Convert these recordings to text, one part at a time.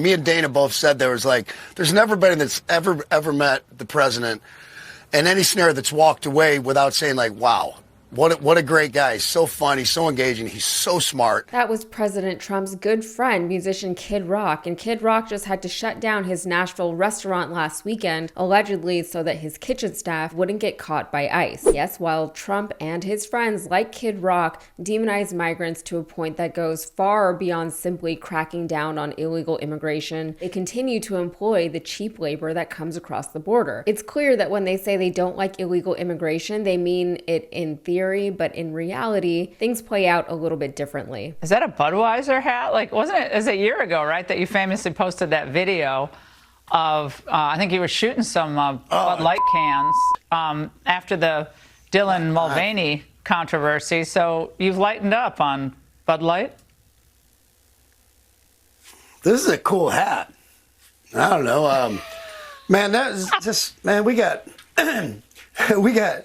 Me and Dana both said there's never been that's ever met the president in any scenario that's walked away without saying wow. What a great guy. He's so funny, so engaging. He's so smart. That was President Trump's good friend, musician Kid Rock. And Kid Rock just had to shut down his Nashville restaurant last weekend, allegedly so that his kitchen staff wouldn't get caught by ICE. Yes, while Trump and his friends like Kid Rock demonize migrants to a point that goes far beyond simply cracking down on illegal immigration, they continue to employ the cheap labor that comes across the border. It's clear that when they say they don't like illegal immigration, they mean it in theory, but in reality, things play out a little bit differently. Is that a Budweiser hat? It was a year ago, right, that you famously posted that video of, I think you were shooting some Bud Light cans after the Dylan Mulvaney controversy. So you've lightened up on Bud Light? This is a cool hat. I don't know. Man, that is just, man, we got...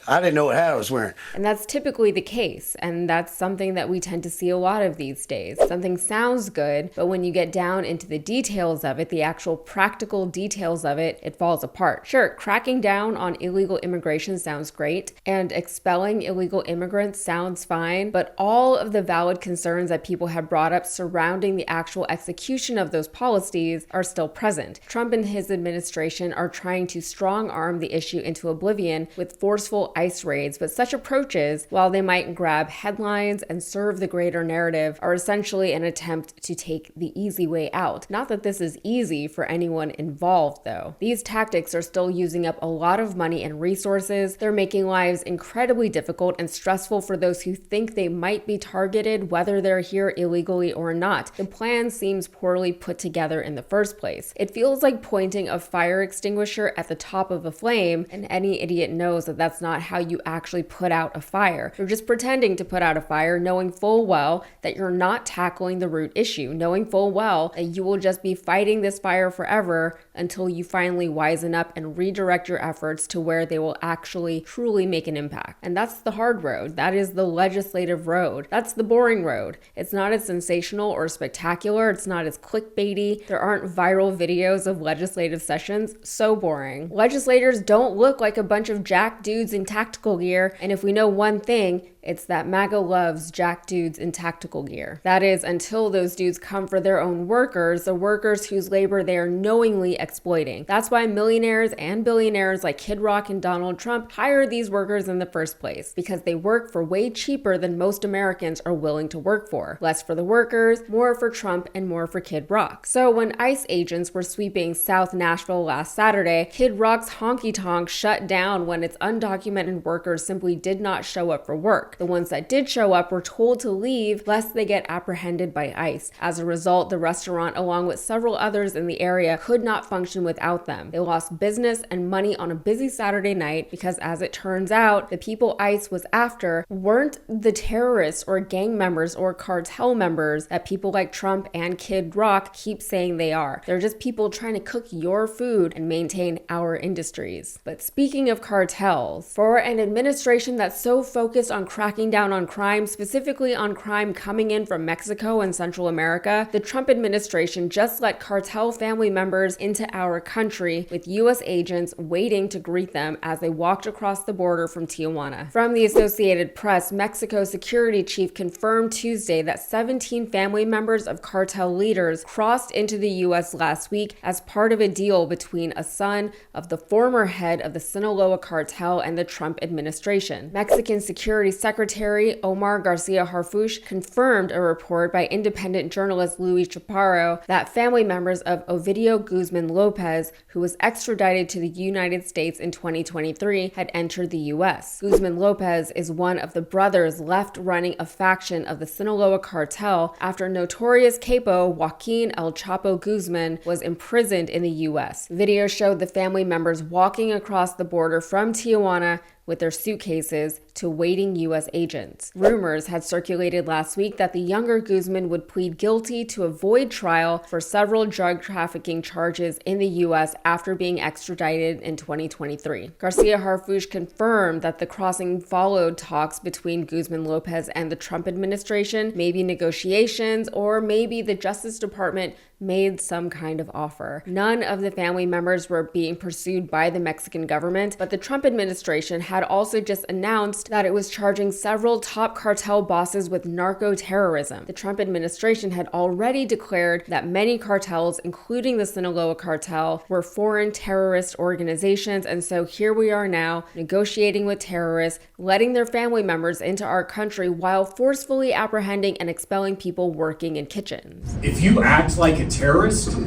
I didn't know what hat I was wearing. And that's typically the case. And that's something that we tend to see a lot of these days. Something sounds good, but when you get down into the details of it, the actual practical details of it, it falls apart. Sure, cracking down on illegal immigration sounds great, and expelling illegal immigrants sounds fine, but all of the valid concerns that people have brought up surrounding the actual execution of those policies are still present. Trump and his administration are trying to strong-arm the issue into oblivion with forceful ICE raids, but such approaches, while they might grab headlines and serve the greater narrative, are essentially an attempt to take the easy way out. Not that this is easy for anyone involved, though. These tactics are still using up a lot of money and resources. They're making lives incredibly difficult and stressful for those who think they might be targeted, whether they're here illegally or not. The plan seems poorly put together in the first place. It feels like pointing a fire extinguisher at the top of a flame, and any idiot knows that that's not how you actually put out a fire. You're just pretending to put out a fire, knowing full well that you're not tackling the root issue, knowing full well that you will just be fighting this fire forever until you finally wisen up and redirect your efforts to where they will actually truly make an impact. And that's the hard road. That is the legislative road. That's the boring road. It's not as sensational or spectacular. It's not as clickbaity. There aren't viral videos of legislative sessions. So boring. Legislators don't look like a bunch of jack dudes in tactical gear, and if we know one thing, it's that MAGA loves jack dudes in tactical gear. That is, until those dudes come for their own workers, the workers whose labor they are knowingly exploiting. That's why millionaires and billionaires like Kid Rock and Donald Trump hire these workers in the first place, because they work for way cheaper than most Americans are willing to work for. Less for the workers, more for Trump, and more for Kid Rock. So when ICE agents were sweeping South Nashville last Saturday, Kid Rock's honky-tonk shut down when its undocumented workers simply did not show up for work. The ones that did show up were told to leave lest they get apprehended by ICE. As a result, the restaurant, along with several others in the area, could not function without them. They lost business and money on a busy Saturday night because, as it turns out, the people ICE was after weren't the terrorists or gang members or cartel members that people like Trump and Kid Rock keep saying they are. They're just people trying to cook your food and maintain our industries. But speaking of cartels, for an administration that's so focused on cracking down on crime, specifically on crime coming in from Mexico and Central America, the Trump administration just let cartel family members into our country, with U.S. agents waiting to greet them as they walked across the border from Tijuana. From the Associated Press, Mexico's security chief confirmed Tuesday that 17 family members of cartel leaders crossed into the U.S. last week as part of a deal between a son of the former head of the Sinaloa cartel and the Trump administration. Mexican Security Secretary Omar Garcia Harfuch confirmed a report by independent journalist Luis Chaparro that family members of Ovidio Guzman Lopez, who was extradited to the United States in 2023, had entered the U.S. Guzman Lopez is one of the brothers left running a faction of the Sinaloa cartel after notorious capo Joaquin El Chapo Guzman was imprisoned in the U.S. Video showed the family members walking across the border from Tijuana with their suitcases to waiting U.S. agents. Rumors had circulated last week that the younger Guzman would plead guilty to avoid trial for several drug trafficking charges in the U.S. after being extradited in 2023. Garcia Harfuch confirmed that the crossing followed talks between Guzman Lopez and the Trump administration, maybe negotiations, or maybe the Justice Department made some kind of offer. None of the family members were being pursued by the Mexican government, but the Trump administration had also just announced that it was charging several top cartel bosses with narco-terrorism. The Trump administration had already declared that many cartels, including the Sinaloa cartel, were foreign terrorist organizations, and so here we are now negotiating with terrorists, letting their family members into our country while forcefully apprehending and expelling people working in kitchens. If you act like a terrorist,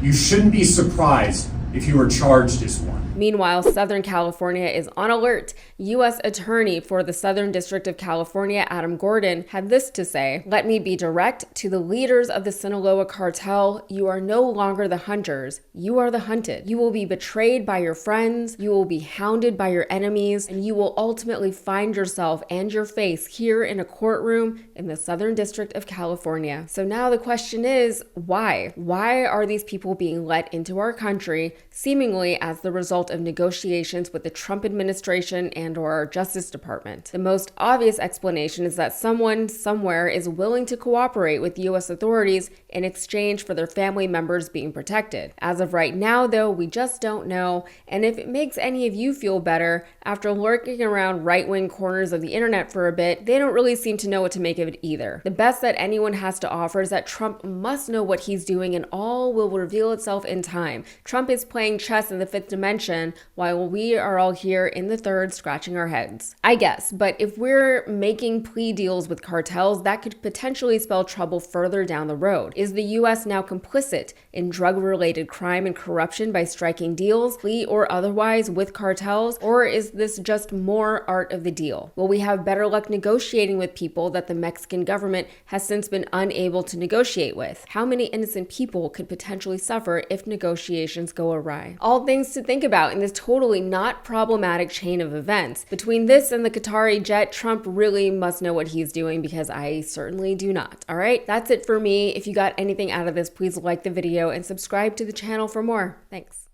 you shouldn't be surprised if you are charged as one. Meanwhile, Southern California is on alert. U.S. Attorney for the Southern District of California, Adam Gordon, had this to say: "Let me be direct to the leaders of the Sinaloa cartel. You are no longer the hunters. You are the hunted. You will be betrayed by your friends. You will be hounded by your enemies, and you will ultimately find yourself and your face here in a courtroom in the Southern District of California." So now the question is, why? Why are these people being let into our country, seemingly as the result of negotiations with the Trump administration and or our Justice Department? The most obvious explanation is that someone somewhere is willing to cooperate with U.S. authorities in exchange for their family members being protected. As of right now, though, we just don't know, and if it makes any of you feel better, after lurking around right-wing corners of the internet for a bit, they don't really seem to know what to make of it either. The best that anyone has to offer is that Trump must know what he's doing, and all will reveal itself in time. Trump is playing chess in the fifth dimension, while we are all here in the third scratching our heads. I guess, but if we're making plea deals with cartels, that could potentially spell trouble further down the road. Is the U.S. now complicit in drug-related crime and corruption by striking deals, plea or otherwise, with cartels? Or is this just more art of the deal? Will we have better luck negotiating with people that the Mexican government has since been unable to negotiate with? How many innocent people could potentially suffer if negotiations go awry? All things to think about in this totally not problematic chain of events. Between this and the Qatari jet, Trump really must know what he's doing, because I certainly do not. All right, that's it for me. If you got anything out of this, please like the video and subscribe to the channel for more. Thanks.